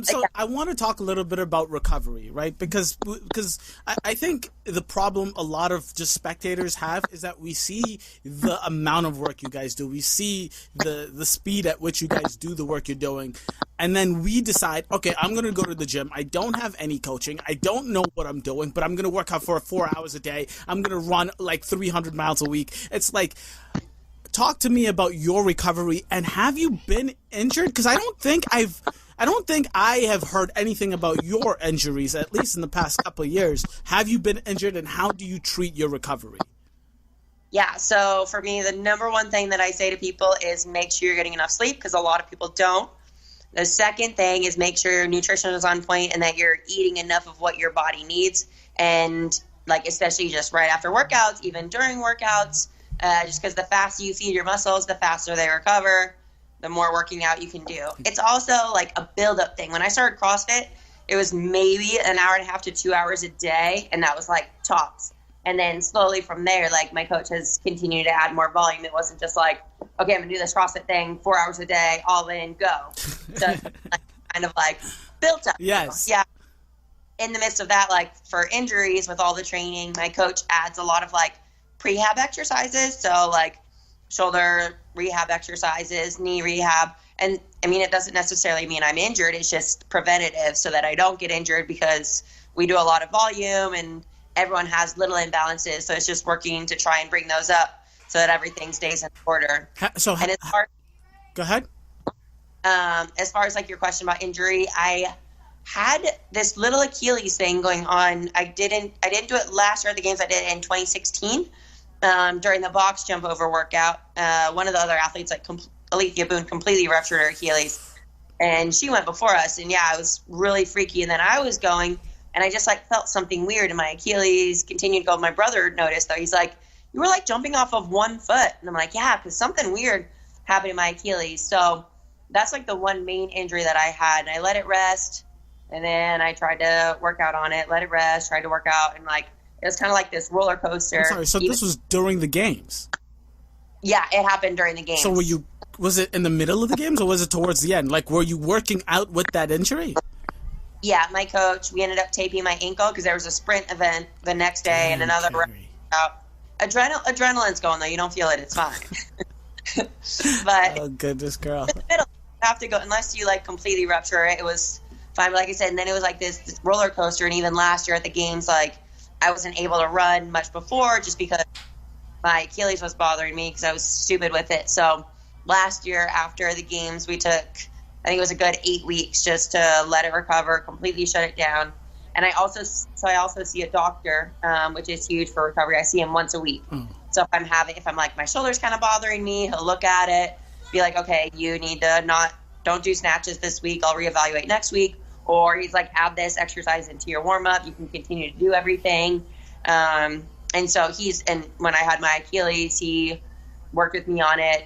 So I want to talk a little bit about recovery, right? Because I think the problem a lot of just spectators have is that we see the amount of work you guys do. We see the speed at which you guys do the work you're doing. And then we decide, okay, I'm going to go to the gym. I don't have any coaching. I don't know what I'm doing, but I'm going to work out for 4 hours a day. I'm going to run like 300 miles a week. It's like, talk to me about your recovery, and have you been injured? Because I don't think I have heard anything about your injuries, at least in the past couple of years. Have you been injured, and how do you treat your recovery? Yeah, so for me, the number one thing that I say to people is make sure you're getting enough sleep, because a lot of people don't. The second thing is make sure your nutrition is on point and that you're eating enough of what your body needs. And like, especially just right after workouts, even during workouts, just because the faster you feed your muscles, the faster they recover, the more working out you can do. It's also like a build-up thing. When I started CrossFit, it was maybe an hour and a half to 2 hours a day, and that was like tops. And then slowly from there, like my coach has continued to add more volume. It wasn't just like, okay, I'm gonna do this CrossFit thing 4 hours a day, all in, go. So like, kind of like built up. Yes. Yeah. In the midst of that, like for injuries with all the training, my coach adds a lot of like prehab exercises. So like shoulder rehab exercises, knee rehab. And I mean, it doesn't necessarily mean I'm injured. It's just preventative so that I don't get injured, because we do a lot of volume and everyone has little imbalances. So it's just working to try and bring those up so that everything stays in order. Go ahead. As far as like your question about injury, I had this little Achilles thing going on. I didn't do it last year at the games. I did it in 2016 during the box jump over workout. One of the other athletes, like Alethea Boone, completely ruptured her Achilles, and she went before us. And yeah, it was really freaky. And then I was going, and I just like felt something weird in my Achilles. Continued to go. My brother noticed though. He's like, "You were like jumping off of 1 foot," and I'm like, "Yeah, because something weird happened in my Achilles." So that's like the one main injury that I had. And I let it rest, and then I tried to work out on it. Let it rest. Tried to work out, and like it was kind of like this roller coaster. I'm sorry. So this was during the games? Yeah, it happened during the games. So was it in the middle of the games, or was it towards the end? Like, were you working out with that injury? Yeah, my coach, we ended up taping my ankle because there was a sprint event the next day and another workout. Adrenaline's going though. You don't feel it. It's fine. But oh goodness, girl. In the middle, you have to go unless you like completely rupture it. It was fine, but like I said, and then it was like this roller coaster. And even last year at the games, like I wasn't able to run much before just because my Achilles was bothering me because I was stupid with it. So last year after the games, we took, I think it was a good 8 weeks just to let it recover, completely shut it down. And I also see a doctor, which is huge for recovery. I see him once a week. So if I'm like, my shoulder's kind of bothering me, he'll look at it, be like, okay, you need to don't do snatches this week. I'll reevaluate next week. Or he's like, add this exercise into your warm up. You can continue to do everything. And so when I had my Achilles, he worked with me on it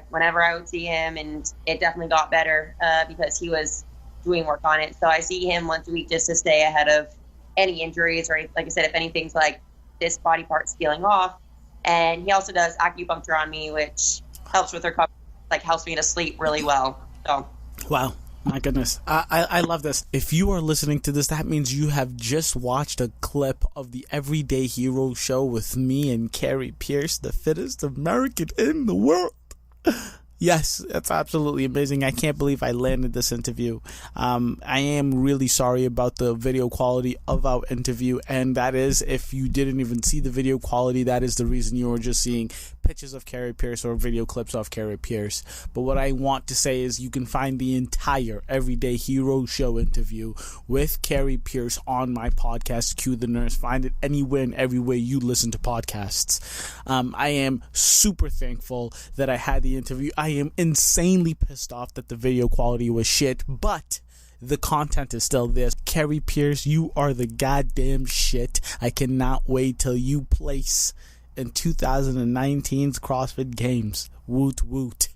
whenever I would see him, and it definitely got better because he was doing work on it. So I see him once a week just to stay ahead of any injuries, or like I said, if anything's like this body part's peeling off. And he also does acupuncture on me, which helps with recovery, like helps me to sleep really well. So wow. My goodness. I love this. If you are listening to this, that means you have just watched a clip of the Everyday Hero show with me and Kari Pearce, the fittest American in the world. Yes, that's absolutely amazing. I can't believe I landed this interview. I am really sorry about the video quality of our interview, and that is, if you didn't even see the video quality, that is the reason you were just seeing pictures of Kari Pearce or video clips of Kari Pearce. But what I want to say is you can find the entire Everyday Hero show interview with Kari Pearce on my podcast, Q the Nurse. Find it anywhere and everywhere you listen to podcasts. I am super thankful that I had the interview. I am insanely pissed off that the video quality was shit, but the content is still there. Kari Pearce, you are the goddamn shit. I cannot wait till you place in 2019's CrossFit Games. Woot woot.